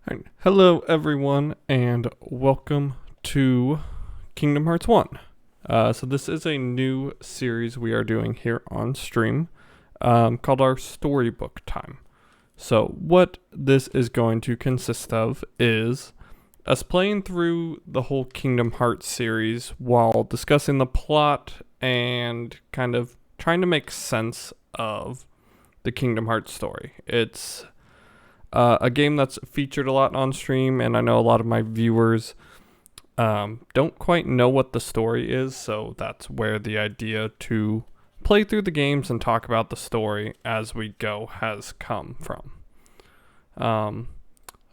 Alright, hello everyone, and welcome to Kingdom Hearts 1. So this is a new series we are doing here on stream called our Storybook Time. So what this is going to consist of is us playing through the whole Kingdom Hearts series while discussing the plot and kind of trying to make sense of the Kingdom Hearts story. It's a game that's featured a lot on stream, and I know a lot of my viewers don't quite know what the story is, so that's where the idea to play through the games and talk about the story as we go has come from.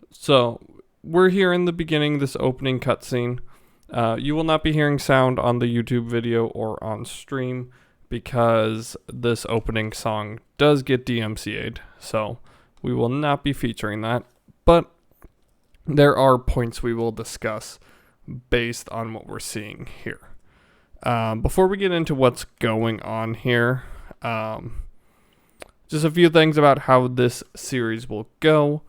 So we're here in the beginning, this opening cutscene. You will not be hearing sound on the YouTube video or on stream because this opening song does get DMCA'd, so we will not be featuring that, but there are points we will discuss based on what we're seeing here. Before we get into what's going on here, just a few things about how this series will go.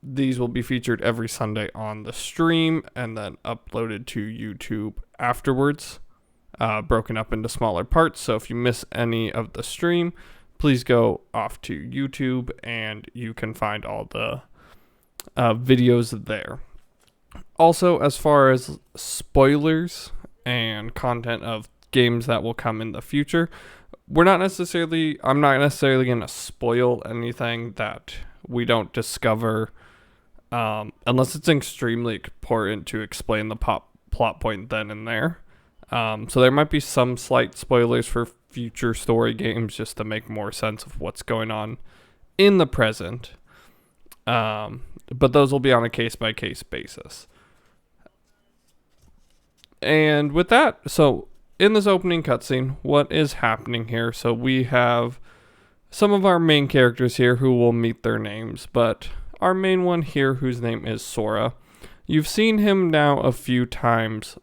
These will be featured every Sunday on the stream and then uploaded to YouTube afterwards, broken up into smaller parts. So if you miss any of the stream, please go off to YouTube and you can find all the videos there. Also, as far as spoilers and content of games that will come in the future, I'm not necessarily going to spoil anything that we don't discover unless it's extremely important to explain the plot point then and there. So there might be some slight spoilers for future story games just to make more sense of what's going on in the present. But those will be on a case-by-case basis. And with that, so in this opening cutscene, what is happening here? So we have some of our main characters here who will meet their names, but our main one here whose name is Sora. You've seen him now a few times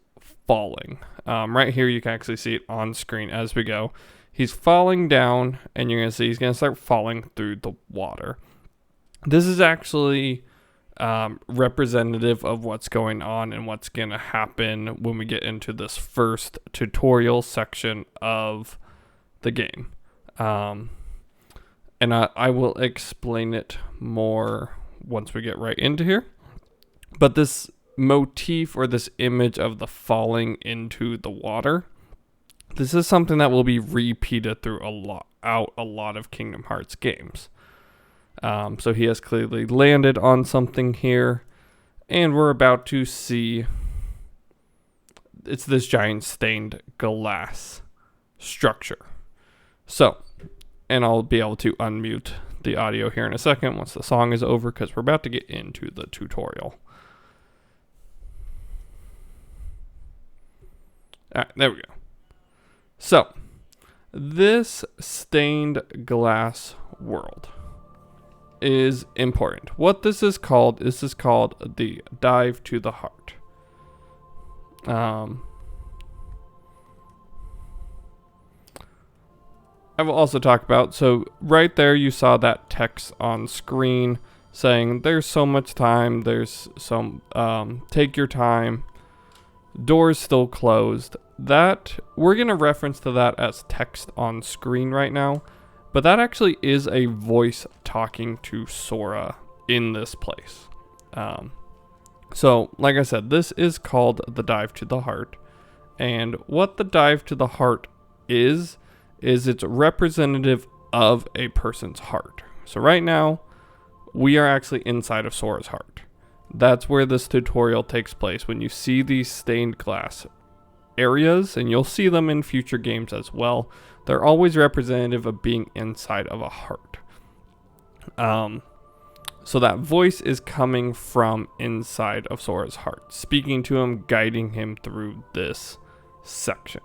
falling. Right here you can actually see it on screen as we go. He's falling down, and you're going to see he's going to start falling through the water. This is actually representative of what's going on and what's going to happen when we get into this first tutorial section of the game. And I will explain it more once we get right into here. But this motif or this image of the falling into the water, this is something that will be repeated through a lot of Kingdom Hearts games. So he has clearly landed on something here, and we're about to see it's this giant stained glass structure. So, and I'll be able to unmute the audio here in a second once the song is over because we're about to get into the tutorial. Alright, there we go. So, this stained glass world is important. What this is called the dive to the heart. I will also talk about, so right there you saw that text on screen saying there's so much time, there's some, take your time, doors still closed. That, we're going to reference to that as text on screen right now, but that actually is a voice talking to Sora in this place. So, like I said, this is called the Dive to the Heart, and what the Dive to the Heart is it's representative of a person's heart. So right now, we are actually inside of Sora's heart. That's where this tutorial takes place. When you see these stained glass areas, and you'll see them in future games as well, they're always representative of being inside of a heart. So that voice is coming from inside of Sora's heart, speaking to him, guiding him through this section.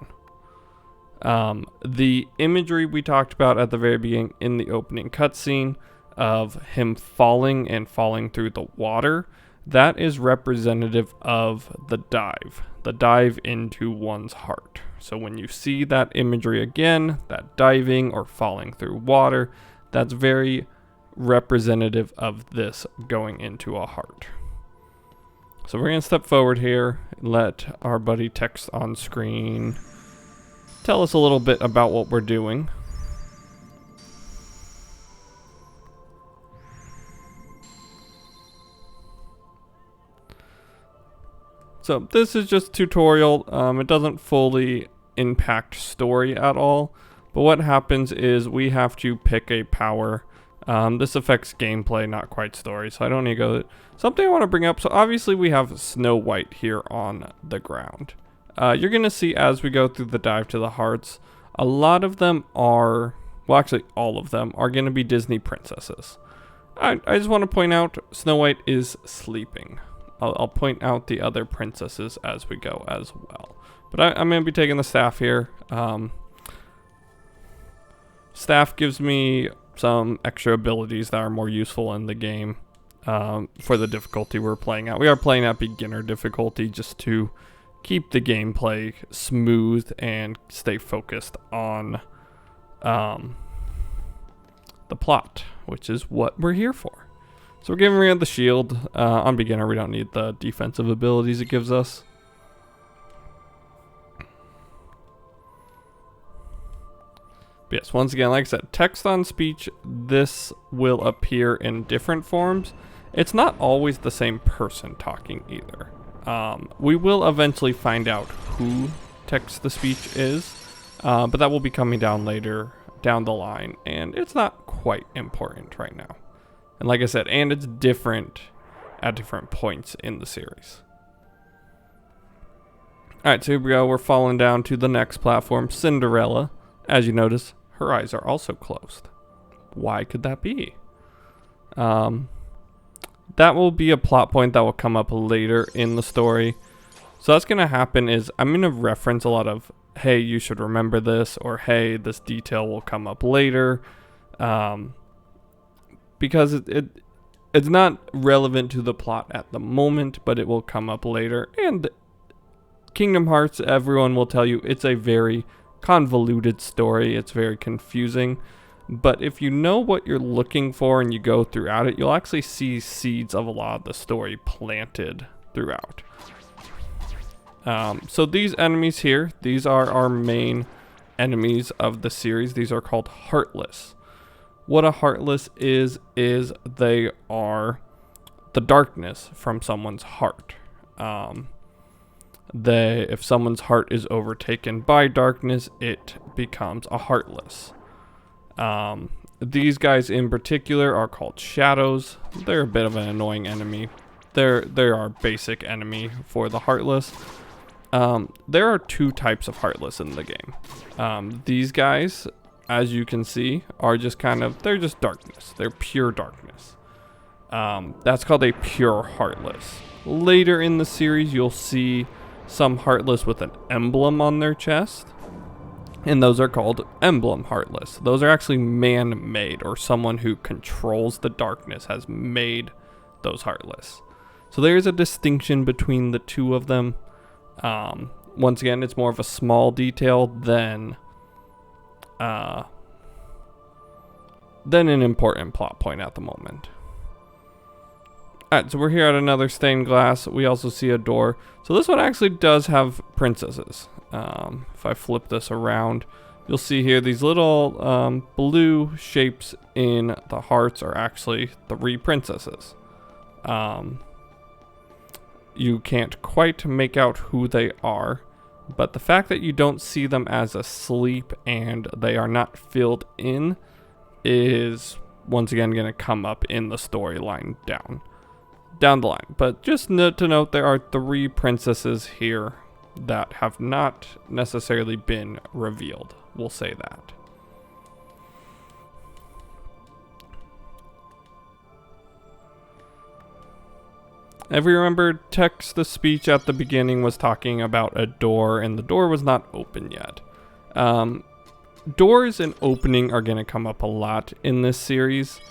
The imagery we talked about at the very beginning in the opening cutscene of him falling through the water, that is representative of the dive into one's heart. So when you see that imagery again, that diving or falling through water, that's very representative of this going into a heart. So we're going to step forward here, let our buddy text on screen tell us a little bit about what we're doing. So this is just tutorial. It doesn't fully impact story at all, but what happens is we have to pick a power. This affects gameplay, not quite story, so I don't need to go. Something I want to bring up, so obviously we have Snow White here on the ground. You're going to see as we go through the dive to the hearts, a lot of them are, well actually all of them, are going to be Disney princesses. I just want to point out Snow White is sleeping. I'll point out the other princesses as we go as well. But I'm going to be taking the staff here. Staff gives me some extra abilities that are more useful in the game for the difficulty we're playing at. We are playing at beginner difficulty just to keep the gameplay smooth and stay focused on the plot, which is what we're here for. So we're getting rid of the shield. On beginner, we don't need the defensive abilities it gives us. But yes, once again, like I said, text on speech, this will appear in different forms. It's not always the same person talking either. We will eventually find out who text the speech is, but that will be coming down later down the line, and it's not quite important right now. And like I said, and it's different at different points in the series. Alright, so here we go. We're falling down to the next platform, Cinderella. As you notice, her eyes are also closed. Why could that be? That will be a plot point that will come up later in the story. So that's going to happen is I'm going to reference a lot of, hey, you should remember this, or hey, this detail will come up later. Because it's not relevant to the plot at the moment, but it will come up later. And Kingdom Hearts, everyone will tell you, it's a very convoluted story. It's very confusing. But if you know what you're looking for and you go throughout it, you'll actually see seeds of a lot of the story planted throughout. So these enemies here, these are our main enemies of the series. These are called Heartless. What a Heartless is they are the darkness from someone's heart. If someone's heart is overtaken by darkness, it becomes a Heartless. These guys in particular are called Shadows. They're a bit of an annoying enemy. They're our basic enemy for the Heartless. There are two types of Heartless in the game. These guys, as you can see, are just they're just darkness. They're pure darkness. That's called a pure Heartless. Later in the series, you'll see some Heartless with an emblem on their chest, and those are called Emblem Heartless. Those are actually man-made, or someone who controls the darkness has made those Heartless. So there is a distinction between the two of them. Once again, it's more of a small detail than an important plot point at the moment. Alright, so we're here at another stained glass. We also see a door. So this one actually does have princesses. If I flip this around, you'll see here these little blue shapes in the hearts are actually 3 princesses. You can't quite make out who they are, but the fact that you don't see them as asleep and they are not filled in is once again going to come up in the storyline down the line. But just to note, there are 3 princesses here that have not necessarily been revealed. We'll say that. If we remember, text the speech at the beginning was talking about a door, and the door was not open yet. Doors and opening are going to come up a lot in this series.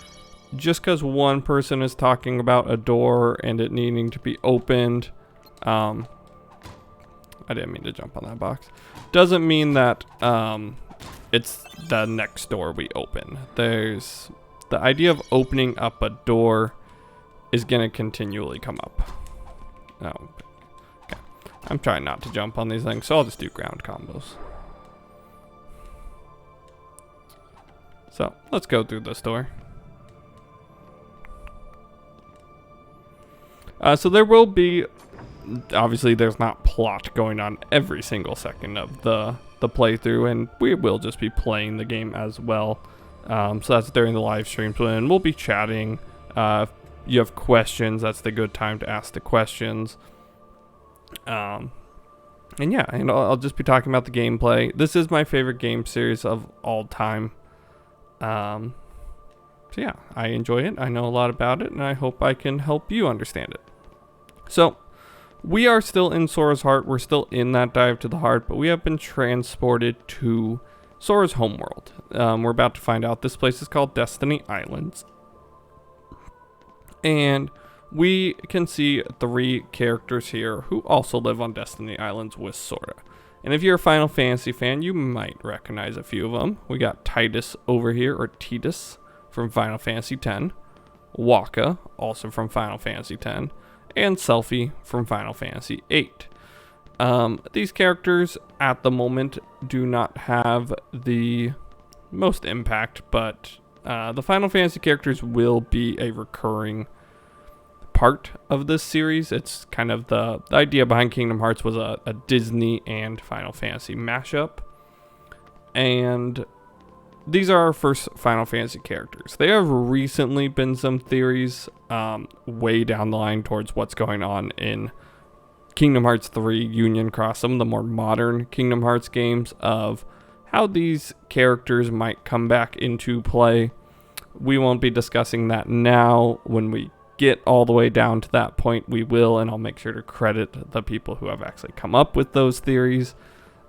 Just because one person is talking about a door and it needing to be opened, I didn't mean to jump on that box, doesn't mean that it's the next door we open. There's the idea of opening up a door is going to continually come up. Oh, okay. I'm trying not to jump on these things, so I'll just do ground combos. So let's go through this door. So there will be, obviously there's not plot going on every single second of the playthrough, and we will just be playing the game as well. So that's during the live streams when we'll be chatting. If you have questions, that's the good time to ask the questions. And yeah, and I'll just be talking about the gameplay. This is my favorite game series of all time. So yeah, I enjoy it. I know a lot about it, and I hope I can help you understand it. So we are still in Sora's Heart. We're still in that dive to the heart, but we have been transported to Sora's homeworld. We're about to find out. This place is called Destiny Islands. And we can see 3 characters here who also live on Destiny Islands with Sora. And if you're a Final Fantasy fan, you might recognize a few of them. We got Titus over here, or Titus, from Final Fantasy X. Waka, also from Final Fantasy X. And Selphie from Final Fantasy VIII. These characters at the moment do not have the most impact, but the Final Fantasy characters will be a recurring part of this series. It's kind of the idea behind Kingdom Hearts was a Disney and Final Fantasy mashup, and these are our first Final Fantasy characters. There have recently been some theories way down the line towards what's going on in Kingdom Hearts 3 Union Cross, some of the more modern Kingdom Hearts games, of how these characters might come back into play. We won't be discussing that now. When we get all the way down to that point, we will, and I'll make sure to credit the people who have actually come up with those theories.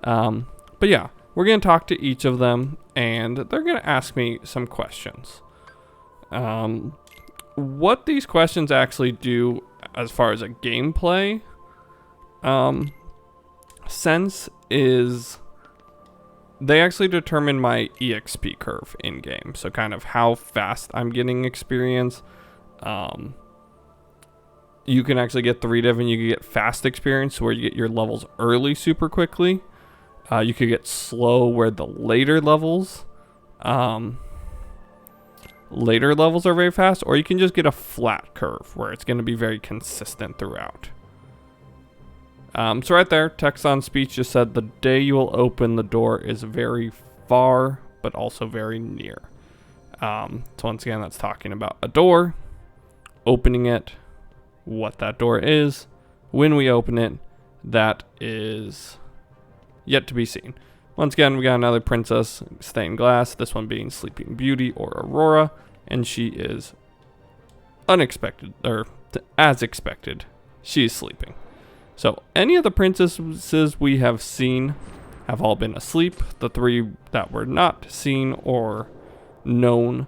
But yeah, we're going to talk to each of them, and they're going to ask me some questions. What these questions actually do as far as a gameplay sense is they actually determine my EXP curve in game. So kind of how fast I'm getting experience. You can actually get 3 different. You can get fast experience where you get your levels early super quickly. You could get slow where the later levels are very fast, or you can just get a flat curve where it's going to be very consistent throughout. So right there, text on speech just said the day you will open the door is very far, but also very near. So once again, that's talking about a door, opening it, what that door is, when we open it, that is yet to be seen. Once again, we got another princess, stained glass, this one being Sleeping Beauty or Aurora, and she is unexpected, or as expected, she is sleeping. So any of the princesses we have seen have all been asleep. The 3 that were not seen or known,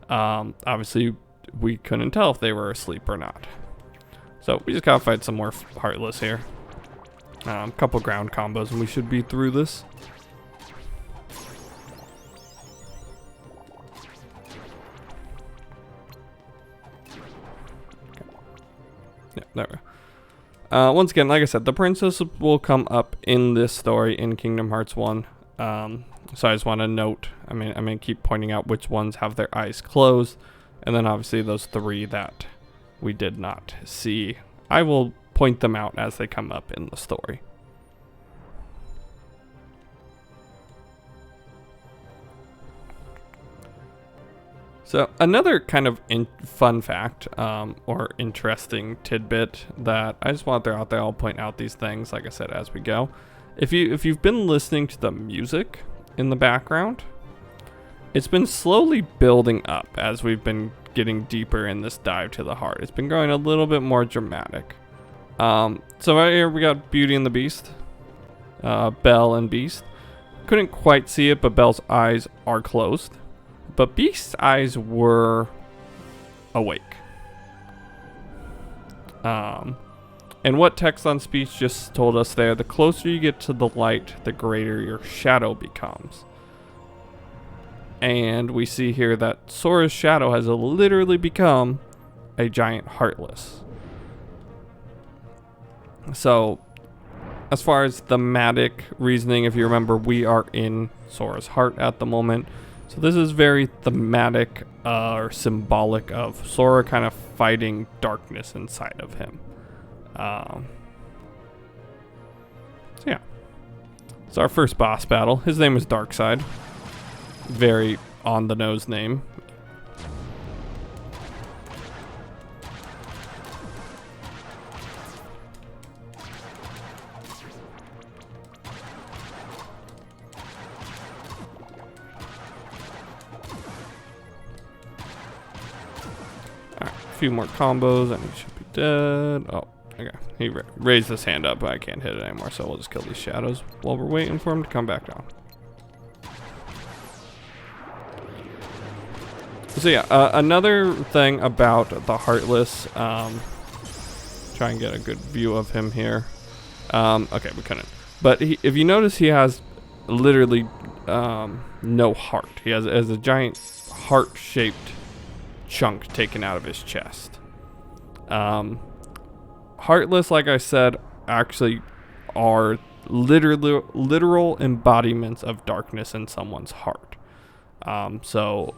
obviously we couldn't tell if they were asleep or not. So we just gotta fight some more Heartless here. A couple ground combos and we should be through this. Yeah, there we go. Once again, like I said, the princess will come up in this story in Kingdom Hearts 1. So I just want to note, I'm going to keep pointing out which ones have their eyes closed. And then obviously those 3 that we did not see, I will point them out as they come up in the story. So another kind of fun fact or interesting tidbit that I just want to throw out there, I'll point out these things, like I said, as we go. If you've been listening to the music in the background, it's been slowly building up as we've been getting deeper in this dive to the heart. It's been growing a little bit more dramatic. So right here we got Beauty and the Beast, Belle and Beast. Couldn't quite see it, but Belle's eyes are closed. But Beast's eyes were awake. And what text on speech just told us there, the closer you get to the light, the greater your shadow becomes. And we see here that Sora's shadow has literally become a giant Heartless. So, as far as thematic reasoning, if you remember, we are in Sora's heart at the moment. So this is very thematic or symbolic of Sora kind of fighting darkness inside of him. So yeah. It's our first boss battle. His name is Darkseid. Very on the nose name. Alright, a few more combos and he should be dead. Oh, okay. He raised his hand up, but I can't hit it anymore, so we'll just kill these shadows while we're waiting for him to come back down. So yeah, another thing about the Heartless, try and get a good view of him here. Okay, we couldn't. But if you notice, he has literally no heart. He has a giant heart-shaped chunk taken out of his chest. Heartless, like I said, actually are literal embodiments of darkness in someone's heart. So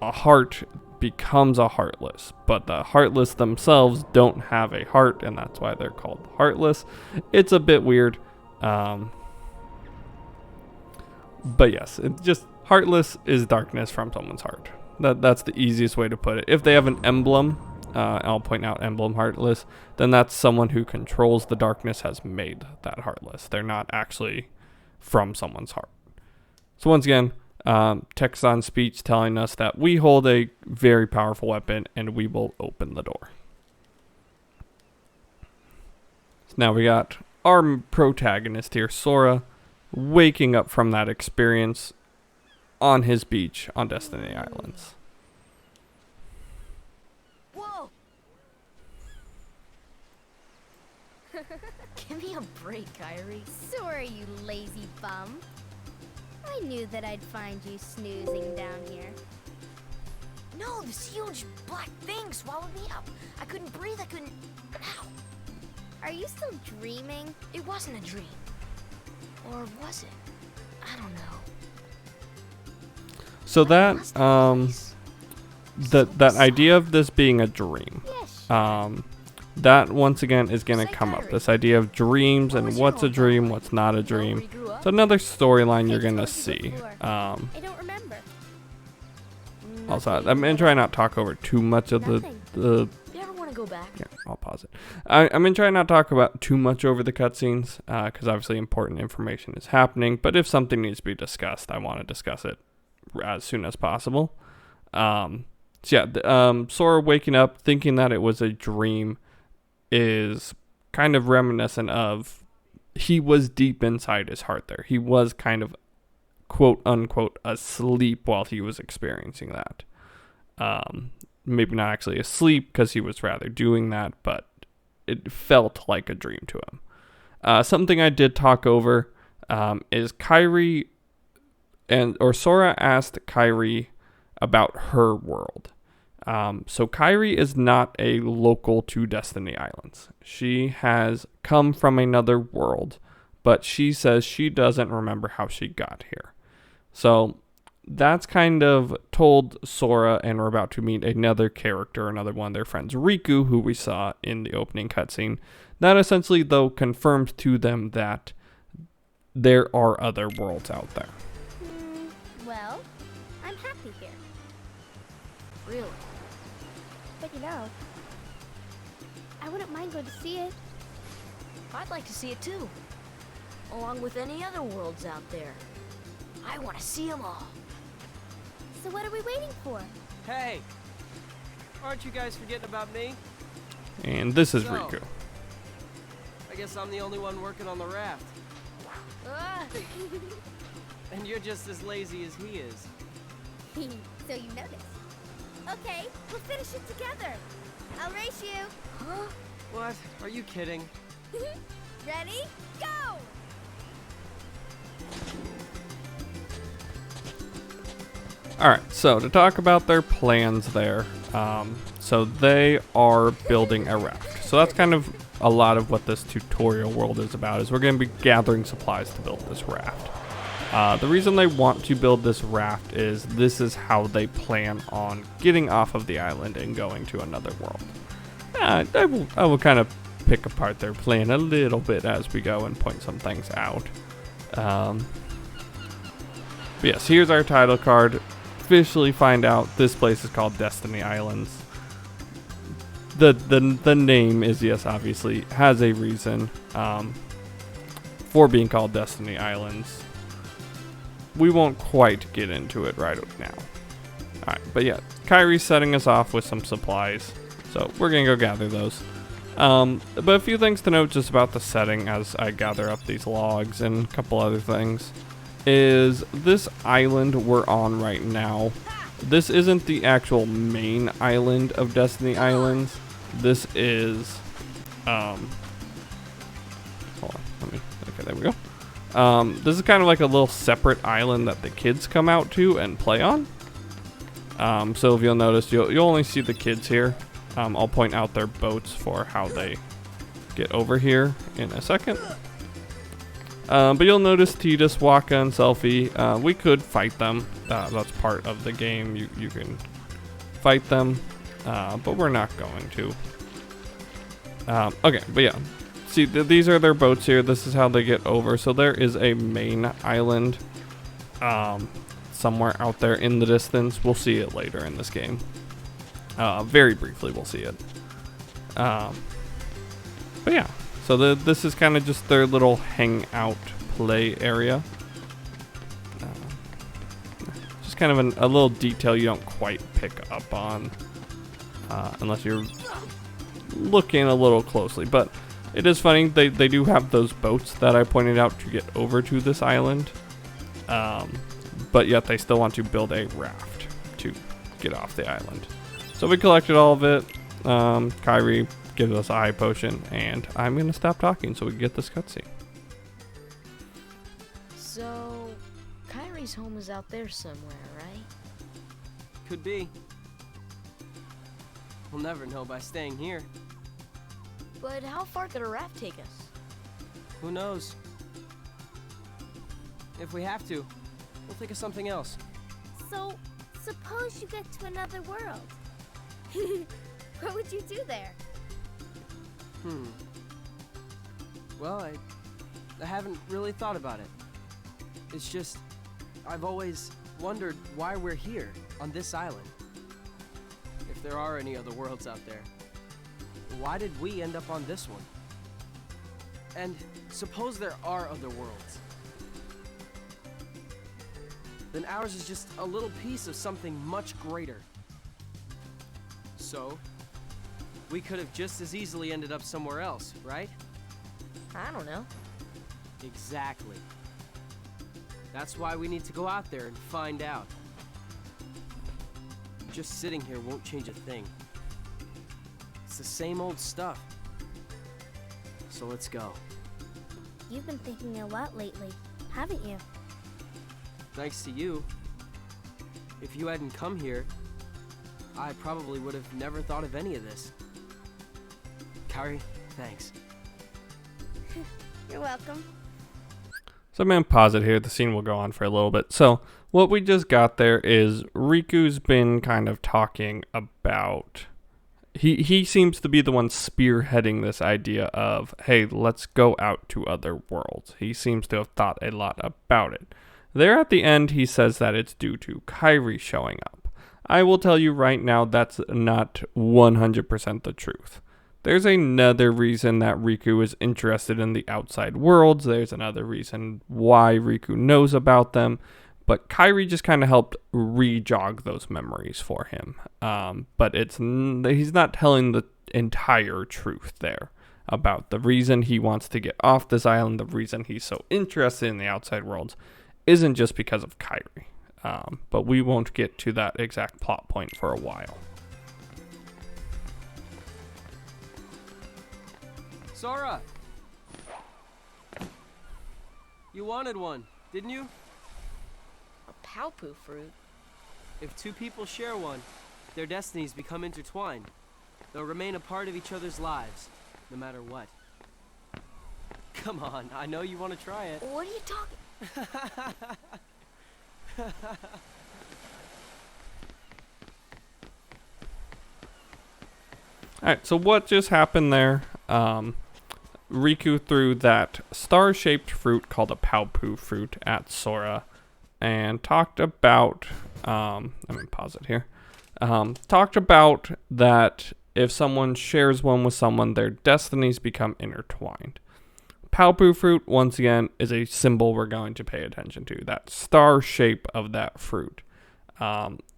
a heart becomes a Heartless, but the Heartless themselves don't have a heart, and that's why they're called Heartless. It's a bit weird, but yes, it just Heartless is darkness from someone's heart. That's the easiest way to put it. If they have an emblem, I'll point out emblem Heartless, then that's someone who controls the darkness has made that Heartless. They're not actually from someone's heart. So once again, text on speech telling us that we hold a very powerful weapon and we will open the door. So now we got our protagonist here, Sora, waking up from that experience on his beach on Destiny Islands. Whoa! Give me a break, Kyrie. Sorry, you lazy bum. I knew that I'd find you snoozing down here. No, this huge black thing swallowed me up. I couldn't breathe, I couldn't... Ow! Are you still dreaming? It wasn't a dream. Or was it? I don't know. So that that idea of this being a dream, that once again is going to come up. This idea of dreams and what's a dream, what's not a dream. It's another storyline you're going to see. I don't remember. Also, I'm going to try not to talk over too much of the You ever want to go back? yeah, I'll pause it. I'm going to try not to talk about too much over the cutscenes, because obviously important information is happening. But if something needs to be discussed, I want to discuss it as soon as possible. So yeah, Sora waking up thinking that it was a dream is kind of reminiscent of he was deep inside his heart there. He was kind of quote unquote asleep while he was experiencing that. Maybe not actually asleep because he was rather doing that, but it felt like a dream to him. Something I did talk over is Kyrie or Sora asked Kyrie about her world. So Kyrie is not a local to Destiny Islands. She has come from another world, but she says she doesn't remember how she got here. So that's kind of told Sora, and we're about to meet another character, another one of their friends, Riku, who we saw in the opening cutscene. That essentially, though, confirms to them that there are other worlds out there. Well, I'm happy here. Really? But you know, I wouldn't mind going to see it. I'd like to see it too. Along with any other worlds out there. I want to see them all. So what are we waiting for? Hey! Aren't you guys forgetting about me? And this is So, Riku. I guess I'm the only one working on the raft. Ah! And you're just as lazy as he is. So you noticed. Okay, we'll finish it together. I'll race you. Huh? What? Are you kidding? Ready? Go! Alright, so to talk about their plans there, so they are building a raft. So that's kind of a lot of what this tutorial world is about, is we're going to be gathering supplies to build this raft. The reason they want to build this raft is this is how they plan on getting off of the island and going to another world. I will kind of pick apart their plan a little bit as we go and point some things out. But yes, here's our title card. Officially find out this place is called Destiny Islands. The name is, yes, obviously has a reason for being called Destiny Islands. We won't quite get into it right now. Alright, but yeah, Kyrie's setting us off with some supplies, so we're gonna go gather those. But a few things to note just about the setting as I gather up these logs and a couple other things is this island we're on right now. This isn't the actual main island of Destiny Islands. This is, hold on, okay, there we go. This is kind of like a little separate island that the kids come out to and play on. So if you'll notice, you'll only see the kids here. I'll point out their boats for how they get over here in a second. But you'll notice Titus, Waka, and Selfie. We could fight them. That's part of the game. You can fight them, but we're not going to. Okay, but yeah. See, these are their boats here. This is how they get over. So there is a main island somewhere out there in the distance. We'll see it later in this game. Very briefly, we'll see it. But yeah. So this is kind of just their little hangout play area. Just kind of a little detail you don't quite pick up on unless you're looking a little closely. But it is funny, they do have those boats that I pointed out to get over to this island. But yet they still want to build a raft to get off the island. So we collected all of it. Kyrie gives us a high potion, and I'm gonna stop talking so we can get this cutscene. So, Kyrie's home is out there somewhere, right? Could be. We'll never know by staying here. But how far could a raft take us? Who knows? If we have to, we'll think of something else. So, suppose you get to another world. What would you do there? Well, I haven't really thought about it. It's just, I've always wondered why we're here on this island. If there are any other worlds out there, why did we end up on this one? And suppose there are other worlds. Then ours is just a little piece of something much greater. So, we could have just as easily ended up somewhere else, right? I don't know. Exactly. That's why we need to go out there and find out. Just sitting here won't change a thing. It's the same old stuff. So let's go. You've been thinking a lot lately, haven't you? Thanks to you. If you hadn't come here, I probably would have never thought of any of this. Kyrie, thanks. You're welcome. So I'm going to pause it here. The scene will go on for a little bit. So what we just got there is Riku's been kind of talking about... He seems to be the one spearheading this idea of, hey, let's go out to other worlds. He seems to have thought a lot about it. There at the end, he says that it's due to Kyrie showing up. I will tell you right now that's not 100% the truth. There's another reason that Riku is interested in the outside worlds. There's another reason why Riku knows about them. But Kyrie just kind of helped re-jog those memories for him. But he's not telling the entire truth there about the reason he wants to get off this island, the reason he's so interested in the outside worlds, isn't just because of Kyrie. But we won't get to that exact plot point for a while. Sora! You wanted one, didn't you? A Palpu fruit? If two people share one, their destinies become intertwined. They'll remain a part of each other's lives, no matter what. Come on, I know you want to try it. What are you talking? Alright, so what just happened there? Riku threw that star-shaped fruit called a Paupu fruit at Sora and talked about, let me pause it here, talked about that if someone shares one with someone, their destinies become intertwined. Paupu fruit, once again, is a symbol we're going to pay attention to. That star shape of that fruit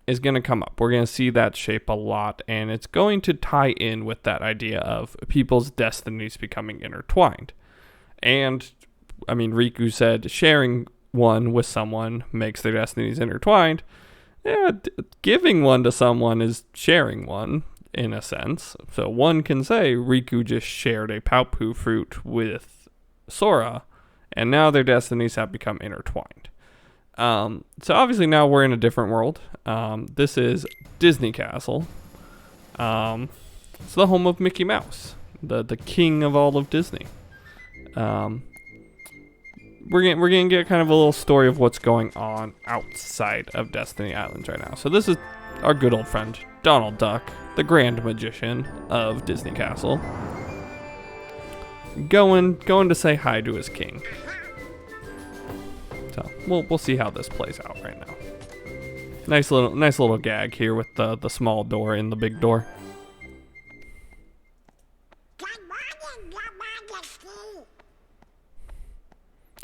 is going to come up. We're going to see that shape a lot, and it's going to tie in with that idea of people's destinies becoming intertwined. And, I mean, Riku said sharing one with someone makes their destinies intertwined. Yeah, giving one to someone is sharing one, in a sense. So one can say Riku just shared a Paupu fruit with Sora, and now their destinies have become intertwined. So obviously now we're in a different world. This is Disney Castle. It's the home of Mickey Mouse, the king of all of Disney. We're gonna get kind of a little story of what's going on outside of Destiny Islands right now. So this is our good old friend Donald Duck, the Grand Magician of Disney Castle, going to say hi to his king. So we'll see how this plays out right now. Nice little gag here with the small door in the big door.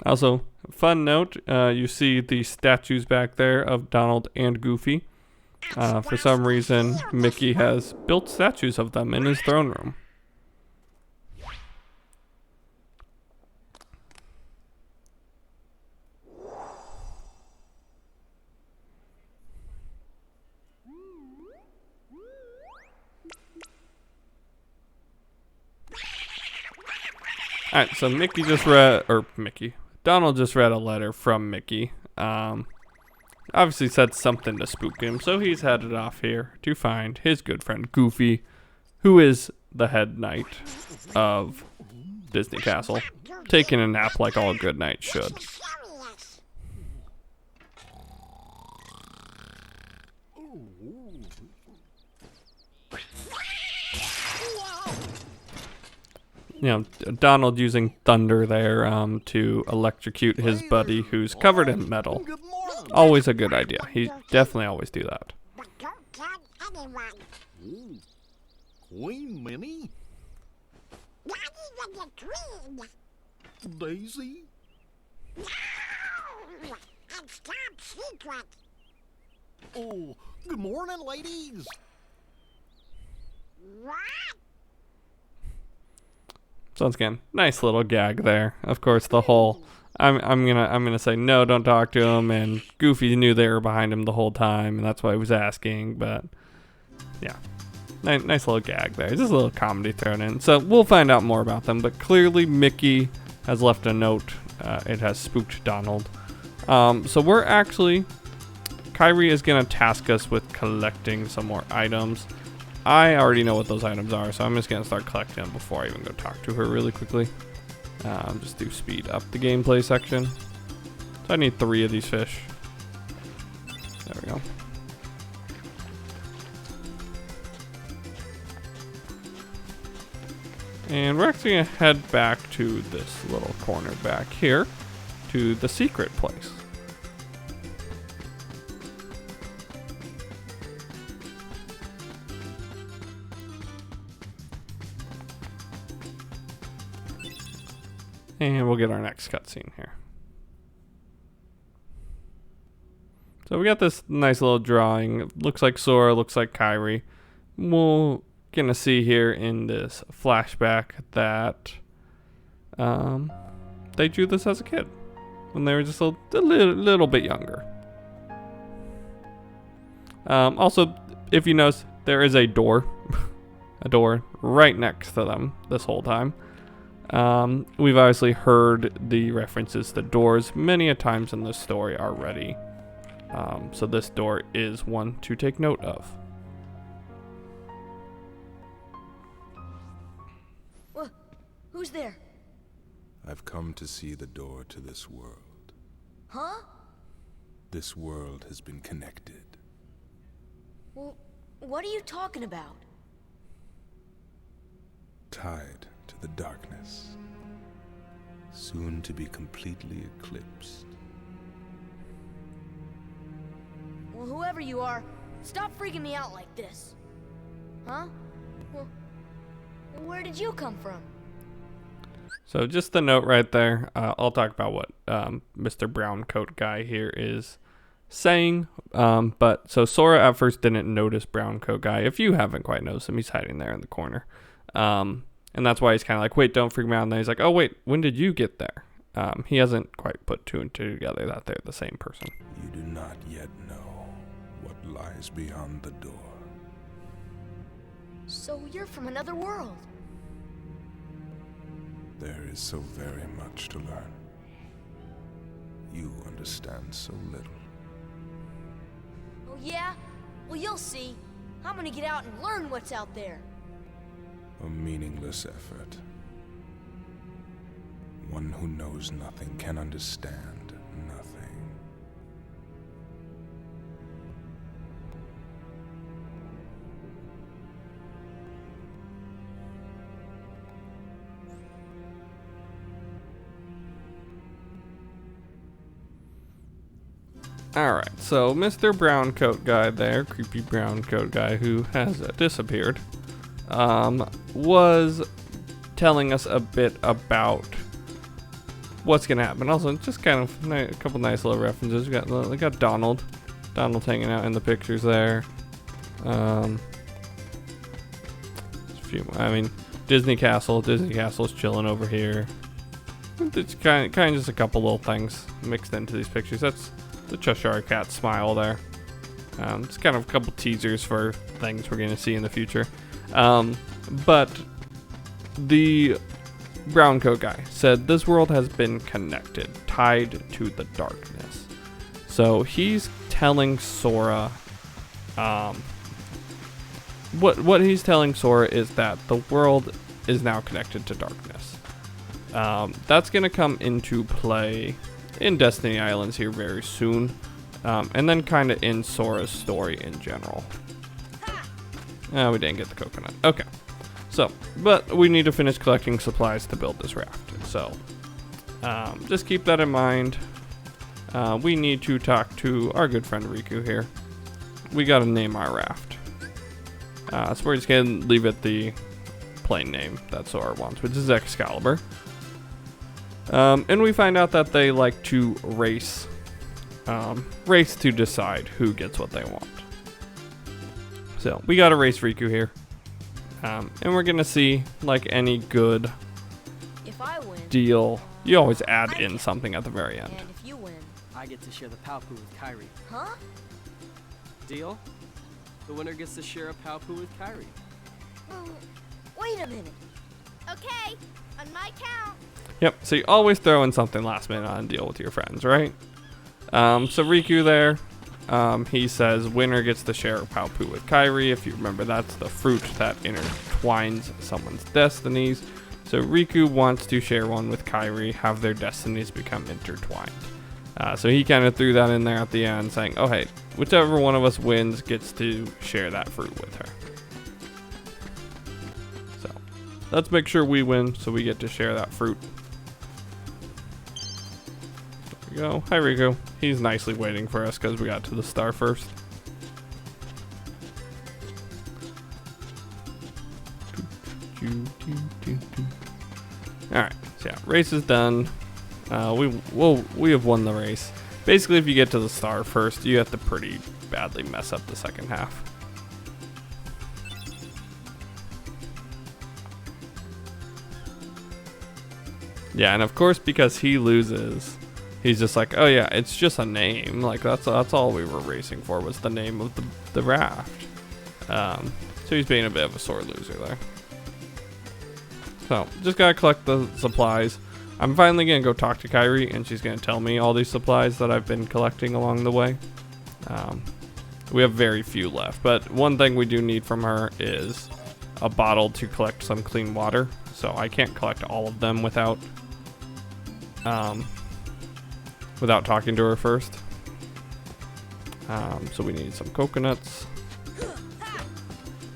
Also, fun note, you see the statues back there of Donald and Goofy. For some reason, Mickey has built statues of them in his throne room. Alright, so Donald just read a letter from Mickey. Obviously said something to spook him, so he's headed off here to find his good friend Goofy, who is the head knight of Disney Castle, taking a nap like all good knights should. You know, Donald using thunder there to electrocute his buddy who's covered in metal. Always a good idea. He definitely always do that. But don't tell anyone. Ooh. Queen Minnie? Not even the queen. Daisy? No! It's top secret. Oh, good morning, ladies. What? So once again, nice little gag there. Of course, the whole I'm gonna say no, don't talk to him, and Goofy knew they were behind him the whole time, and that's why he was asking. But yeah, nice little gag there. Just a little comedy thrown in. So we'll find out more about them. But clearly, Mickey has left a note. It has spooked Donald. So we're actually, Kyrie is gonna task us with collecting some more items. I already know what those items are, so I'm just going to start collecting them before I even go talk to her really quickly. Just do speed up the gameplay section. So I need 3 of these fish. There we go. And we're actually going to head back to this little corner back here to the secret place. And we'll get our next cutscene here. So we got this nice little drawing. Looks like Sora, looks like Kyrie. We're gonna see here in this flashback that they drew this as a kid when they were just a little bit younger. Also, if you notice, there is a door, a door right next to them this whole time. We've obviously heard the references to doors many a times in this story already. So this door is one to take note of. Wha Who's there? I've come to see the door to this world. Huh? This world has been connected. Well, what are you talking about? Tied to the darkness. Soon to be completely eclipsed. Well, whoever you are, stop freaking me out like this. Huh? Well, where did you come from? So just the note right there. I'll talk about what Mr. Brown Coat guy here is saying. But so Sora at first didn't notice Brown Coat guy. If you haven't quite noticed him, he's hiding there in the corner. And that's why he's kind of like, wait, don't freak me out. And then he's like, oh, wait, when did you get there? He hasn't quite put two and two together that they're the same person. You do not yet know what lies beyond the door. So you're from another world. There is so very much to learn. You understand so little. Oh, yeah? Well, you'll see. I'm gonna get out and learn what's out there. A meaningless effort. One who knows nothing can understand nothing. Alright, so Mr. Brown Coat guy there, creepy brown coat guy who has disappeared, was telling us a bit about what's gonna happen. Also, just kind of a couple nice little references. We got Donald hanging out in the pictures there. A few more. I mean, Disney Castle's chilling over here. It's kind of just a couple little things mixed into these pictures. That's the Cheshire Cat smile there. It's kind of a couple teasers for things we're going to see in the future. But the brown coat guy said this world has been connected, tied to the darkness. So he's telling Sora, what he's telling Sora is that the world is now connected to darkness. That's going to come into play in Destiny Islands here very soon, and then kind of in Sora's story in general. We didn't get the coconut. Okay, so, but we need to finish collecting supplies to build this raft, so just keep that in mind. We need to talk to our good friend Riku here. We gotta name our raft. So we're just gonna leave it the plain name that Sora wants, which is Excalibur. And we find out that they like to race to decide who gets what they want. So we got to race Riku here. And we're going to see, like any good If I win, deal, you always add in something at the very end. and if you win, I get to share the Palpu with Kyrie. huh? Deal? The winner gets to share a Palpu with Kyrie. Wait a minute. Okay, on my count. Yep, so you always throw in something last minute on a deal with your friends, right? So Riku there, he says winner gets to share a Palpu with Kyrie. If you remember, that's the fruit that intertwines someone's destinies. So Riku wants to share one with Kyrie, have their destinies become intertwined. So he kind of threw that in there at the end, saying, oh hey, whichever one of us wins gets to share that fruit with her. So let's make sure we win so we get to share that fruit. There we go. Hi Riku. He's nicely waiting for us because we got to the star first. Alright, so yeah, race is done. We have won the race. Basically, if you get to the star first, you have to pretty badly mess up the second half. Yeah, and of course, because he loses, he's just like, oh yeah, it's just a name. Like that's all we were racing for was the name of the raft. So he's being a bit of a sore loser there. So just gotta collect the supplies. I'm finally gonna go talk to Kyrie, and she's gonna tell me all these supplies that I've been collecting along the way. We have very few left, but one thing we do need from her is a bottle to collect some clean water. So I can't collect all of them without talking to her first. So we need some coconuts.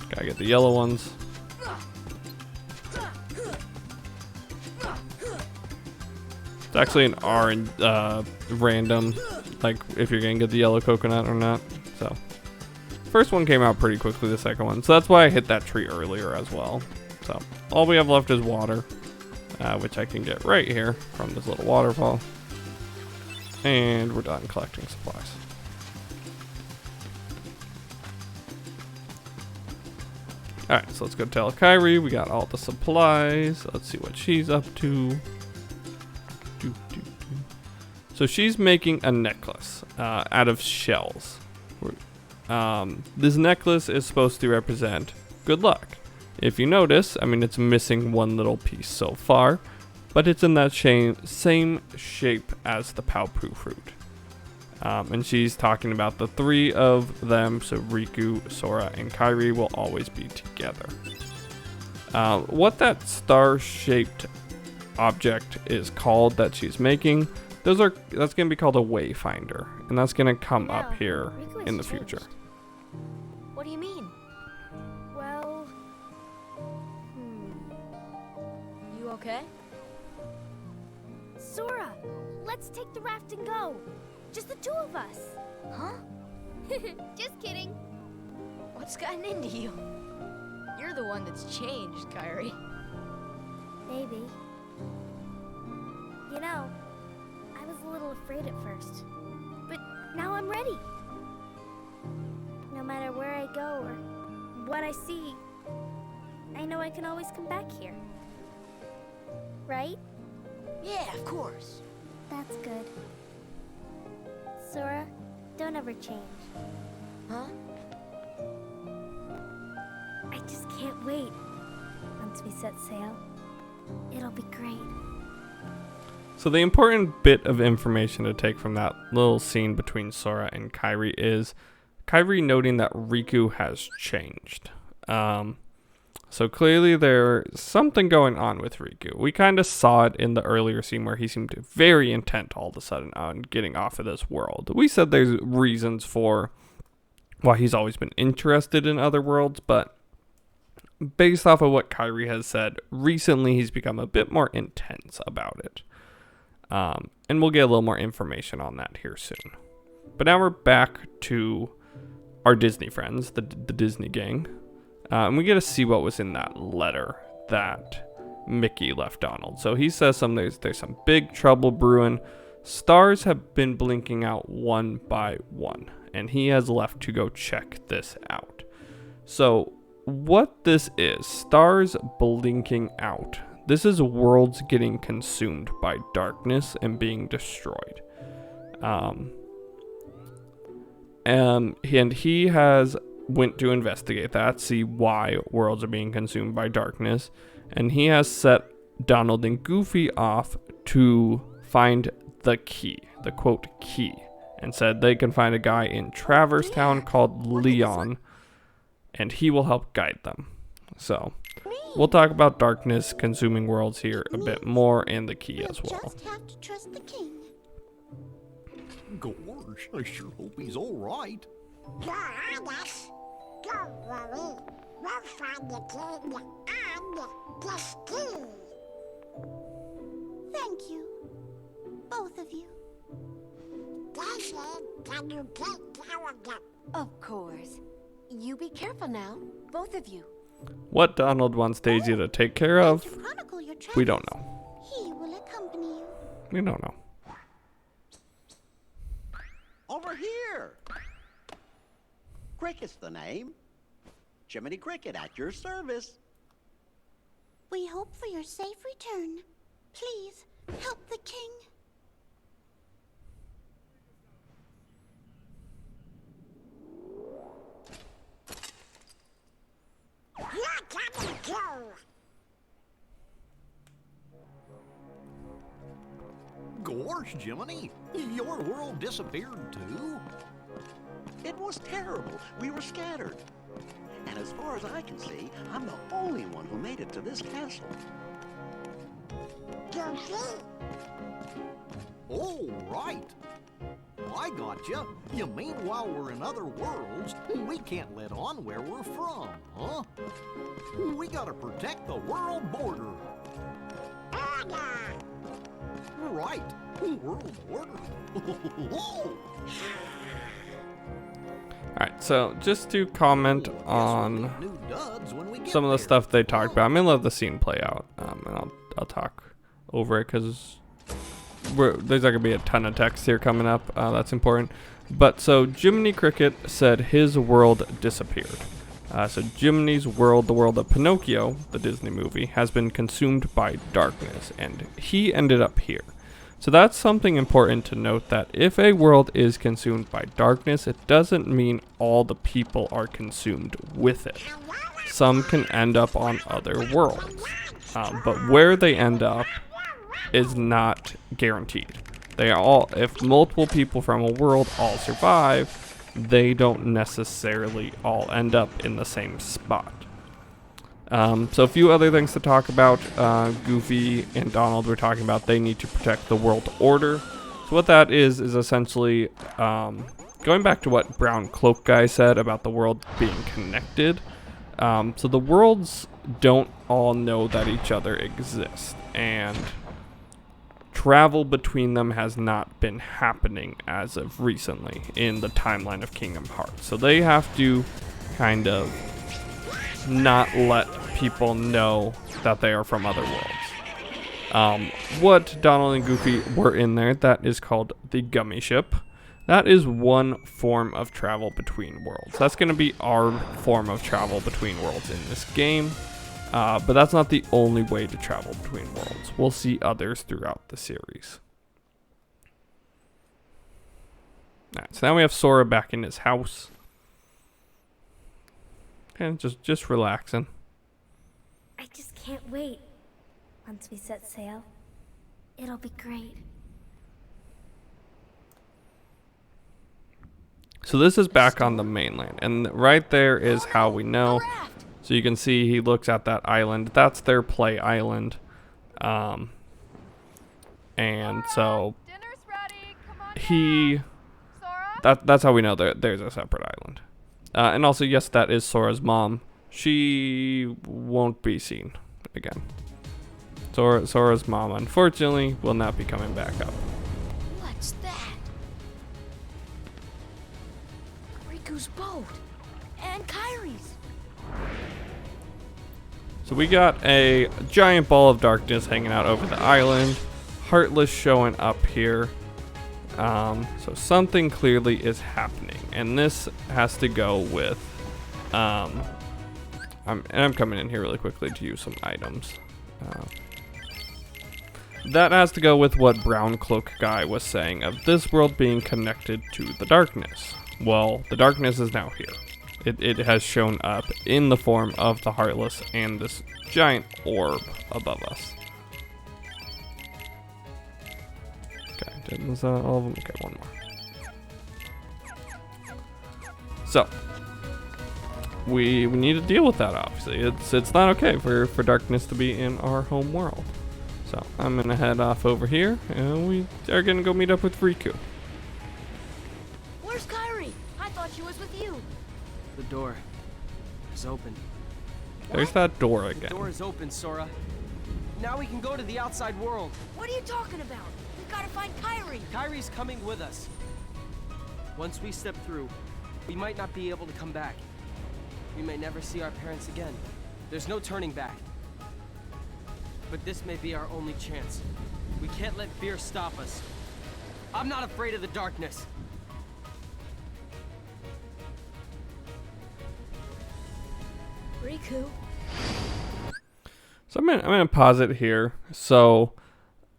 Gotta get the yellow ones. It's actually an R and random, like if you're gonna get the yellow coconut or not. So first one came out pretty quickly, the second one. So that's why I hit that tree earlier as well. So all we have left is water, which I can get right here from this little waterfall. And we're done collecting supplies. Alright, so let's go tell Kyrie we got all the supplies. Let's see what she's up to. So she's making a necklace out of shells. This necklace is supposed to represent good luck. If you notice, I mean, it's missing one little piece so far, but it's in that same shape as the Paopu fruit. And she's talking about the three of them, so Riku, Sora, and Kairi will always be together. What that star-shaped object is called that she's making, that's going to be called a wayfinder, and that's going to come up here in the future. What do you mean? Well, You okay? Sora, let's take the raft and go. Just the two of us. Huh? Just kidding. What's gotten into you? You're the one that's changed, Kyrie. Maybe. You know, I was a little afraid at first, but now I'm ready. No matter where I go or what I see, I know I can always come back here. Right? Yeah, of course. That's good. Sora, don't ever change. Huh? I just can't wait. Once we set sail, it'll be great. So the important bit of information to take from that little scene between Sora and Kairi is Kairi noting that Riku has changed. So clearly there's something going on with Riku. We kind of saw it in the earlier scene where he seemed very intent all of a sudden on getting off of this world. We said there's reasons for why he's always been interested in other worlds, but based off of what Kairi has said, recently he's become a bit more intense about it. And we'll get a little more information on that here soon. But now we're back to our Disney friends, the Disney gang. And we get to see what was in that letter that Mickey left Donald. So he says there's some big trouble brewing. Stars have been blinking out one by one, and he has left to go check this out. So what this is, stars blinking out. This is worlds getting consumed by darkness and being destroyed. And he has went to investigate that, see why worlds are being consumed by darkness, and he has set Donald and Goofy off to find the key, the quote key, and said they can find a guy in Traverse Town called Leon, and he will help guide them. So we'll talk about darkness consuming worlds here a bit more, and the key as well. Just have to trust the king. Gosh, I sure hope he's all right. You're honest. Don't worry. We'll find the king and the key. Thank you. Both of you. Daisy, can you take care of them? Of course. You be careful now, both of you. What Donald wants Daisy to take care of, Chronicle your we don't know. He will accompany you. We don't know. Over here! Cricket's the name. Jiminy Cricket at your service. We hope for your safe return. Please, help the king. You're coming too. Gosh, Jiminy, your world disappeared too? It was terrible. We were scattered. And as far as I can see, I'm the only one who made it to this castle. Goofy? Oh, right. I gotcha. You mean while we're in other worlds, we can't let on where we're from, huh? We gotta protect the world border. Order! Right. World border. Alright, so just to comment on New duds when we get some of the there. stuff they talked about, I'm gonna let the scene play out, and I'll talk over it because there's not gonna be a ton of text here coming up. That's important. But so Jiminy Cricket said his world disappeared. So Jiminy's world, the world of Pinocchio, the Disney movie, has been consumed by darkness, and he ended up here. So that's something important to note, that if a world is consumed by darkness, it doesn't mean all the people are consumed with it. Some can end up on other worlds, but where they end up is not guaranteed. They are all, if multiple people from a world all survive, they don't necessarily all end up in the same spot. So a few other things to talk about. Goofy and Donald were talking about they need to protect the world order. So what that is essentially going back to what Brown Cloak Guy said about the world being connected. So the worlds don't all know that each other exist, and travel between them has not been happening as of recently in the timeline of Kingdom Hearts. So they have to kind of not let people know that they are from other worlds. What Donald and Goofy were in there, that is called the Gummy Ship. That is one form of travel between worlds. That's going to be our form of travel between worlds in this game. But that's not the only way to travel between worlds. We'll see others throughout the series. Alright, so now we have Sora back in his house. And just relaxing. I just can't wait. Once we set sail, it'll be great. So this is back on the mainland, and right there is how we know. So you can see he looks at that island. That's their play island. And so that's how we know there's a separate island. And also, yes, that is Sora's mom. She won't be seen again. Sora's mom, unfortunately, will not be coming back up. What's that? Riku's boat. And Kyrie's. So we got a giant ball of darkness hanging out over the island. Heartless showing up here. So something clearly is happening, and this has to go with and I'm coming in here really quickly to use some items. That has to go with what Brown Cloak Guy was saying of this world being connected to the darkness. Well, the darkness is now here. It has shown up in the form of the Heartless and this giant orb above us. Okay, was that all of them? Okay, one more. So we need to deal with that, obviously. It's not okay for darkness to be in our home world. So I'm gonna head off over here, and we are gonna go meet up with Riku. Where's Kyrie? I thought she was with you. The door is open. There's that door The again. door is open, Sora. Now we can go to the outside world. What are you talking about? We gotta find Kyrie. Kyrie's coming with us. Once we step through, we might not be able to come back. We may never see our parents again. There's no turning back. But this may be our only chance. We can't let fear stop us. I'm not afraid of the darkness. Riku. So I'm gonna pause it here. So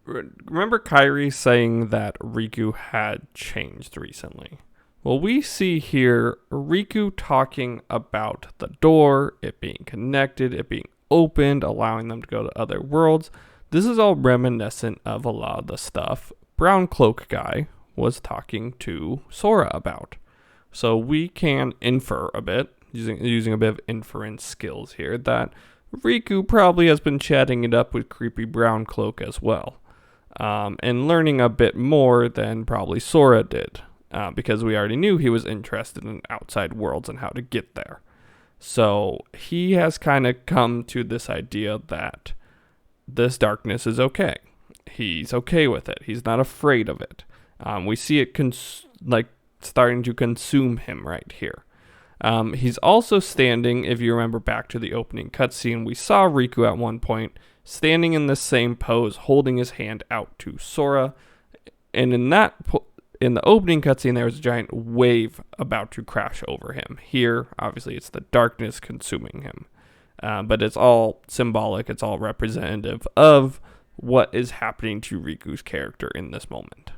remember Kyrie saying that Riku had changed recently. Well, we see here Riku talking about the door, it being connected, it being opened, allowing them to go to other worlds. This is all reminiscent of a lot of the stuff Brown Cloak Guy was talking to Sora about. So we can infer a bit, using a bit of inference skills here, that Riku probably has been chatting it up with Creepy Brown Cloak as well. And learning a bit more than probably Sora did. Because we already knew he was interested in outside worlds and how to get there. So he has kind of come to this idea that this darkness is okay. He's okay with it. He's not afraid of it. We see it starting to consume him right here. He's also standing, if you remember back to the opening cutscene, we saw Riku at one point standing in the same pose, holding his hand out to Sora. And in the opening cutscene, there was a giant wave about to crash over him. Here, obviously, it's the darkness consuming him. But it's all symbolic. It's all representative of what is happening to Riku's character in this moment.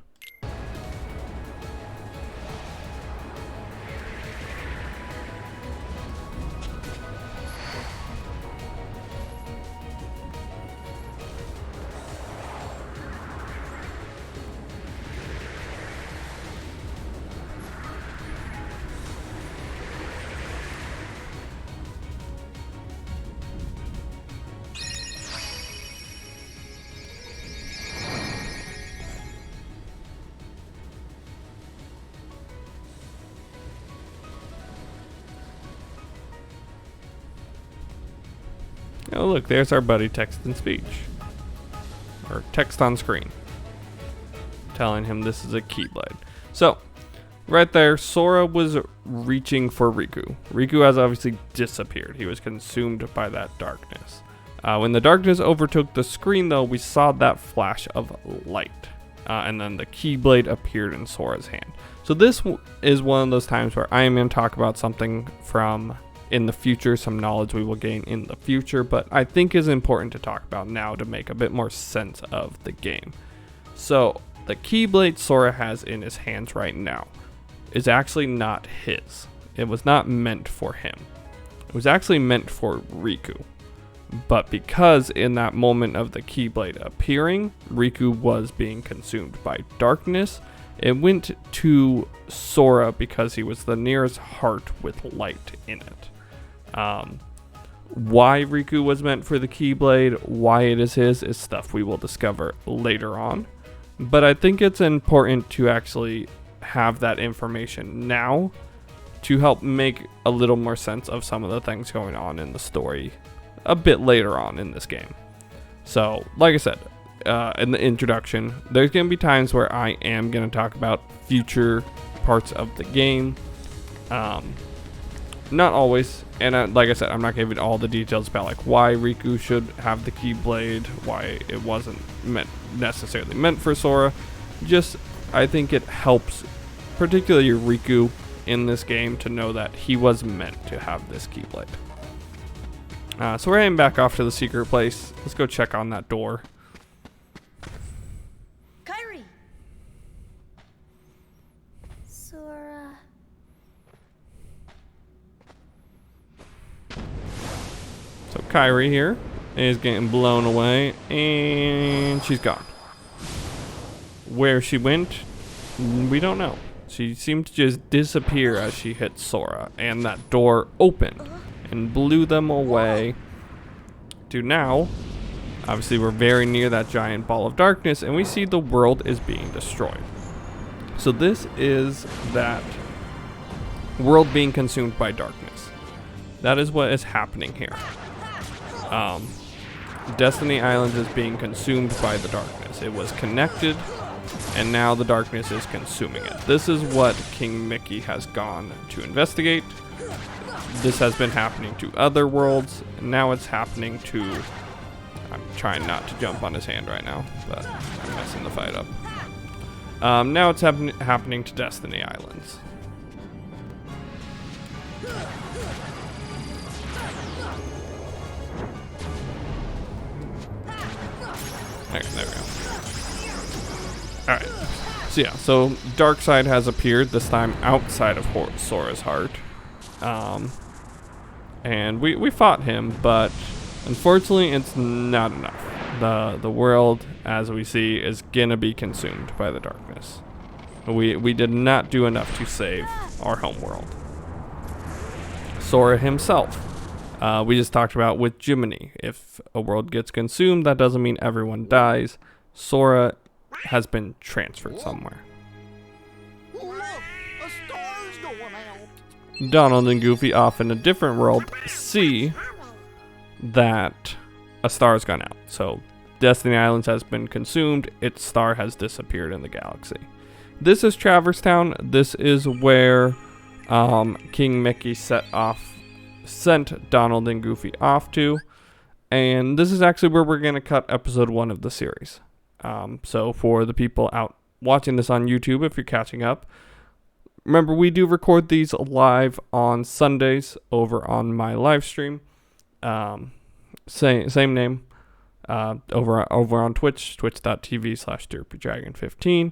Oh, look, there's our buddy text and speech. Or text on screen. Telling him this is a Keyblade. So, right there, Sora was reaching for Riku. Riku has obviously disappeared. He was consumed by that darkness. When the darkness overtook the screen, though, we saw that flash of light. And then the Keyblade appeared in Sora's hand. So this is one of those times where I am going to talk about something from in the future, some knowledge we will gain in the future, but I think is important to talk about now to make a bit more sense of the game. So the Keyblade Sora has in his hands right now is actually not his. It was not meant for him. It was actually meant for Riku. But because in that moment of the Keyblade appearing, Riku was being consumed by darkness, it went to Sora because he was the nearest heart with light in it. Why Riku was meant for the Keyblade, why it is his, is stuff we will discover later on. But I think it's important to actually have that information now to help make a little more sense of some of the things going on in the story a bit later on in this game. So, like I said, in the introduction, there's going to be times where I am going to talk about future parts of the game. Not always, and like I said, I'm not giving all the details about like why Riku should have the Keyblade, why it wasn't necessarily meant for Sora. Just, I think it helps, particularly Riku in this game, to know that he was meant to have this Keyblade. So we're heading back off to the secret place. Let's go check on that door. Kyrie! Sora. So Kyrie here is getting blown away, and she's gone. Where she went, we don't know. She seemed to just disappear as she hit Sora, and that door opened and blew them away to now. Obviously, we're very near that giant ball of darkness, and we see the world is being destroyed. So this is that world being consumed by darkness. That is what is happening here. Destiny Island is being consumed by the darkness. It was connected, and now the darkness is consuming it. This is what King Mickey has gone to investigate. This has been happening to other worlds, and now it's happening to... I'm trying not to jump on his hand right now, but I'm messing the fight up. Now it's happening to Destiny Islands. There we go. Alright. So yeah, so Darkseid has appeared, this time outside of Sora's heart. And we fought him, but unfortunately it's not enough. The world, as we see, is gonna be consumed by the darkness. We did not do enough to save our home world. Sora himself. We just talked about with Jiminy. If a world gets consumed, that doesn't mean everyone dies. Sora has been transferred somewhere. Look, a star's going out. Donald and Goofy off in a different world see that a star's gone out. So Destiny Islands has been consumed. Its star has disappeared in the galaxy. This is Traverse Town. This is where King Mickey sent Donald and Goofy off to. And this is actually where we're going to cut episode 1 of the series. So for the people out watching this on YouTube, if you're catching up, remember we do record these live on Sundays over on my live stream. Same name. Over on Twitch, twitch.tv/DerpyDragon15.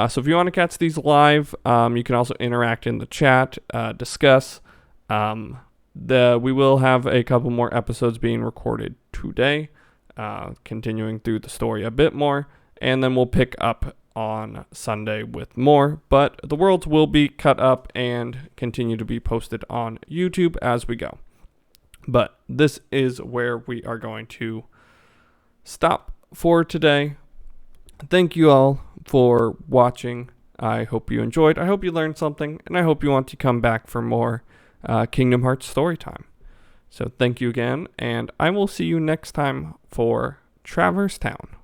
So if you want to catch these live, you can also interact in the chat, discuss. We will have a couple more episodes being recorded today, continuing through the story a bit more, and then we'll pick up on Sunday with more. But the worlds will be cut up and continue to be posted on YouTube as we go. But this is where we are going to stop for today. Thank you all for watching. I hope you enjoyed. I hope you learned something, and I hope you want to come back for more Kingdom Hearts story time. So thank you again, and I will see you next time for Traverse Town.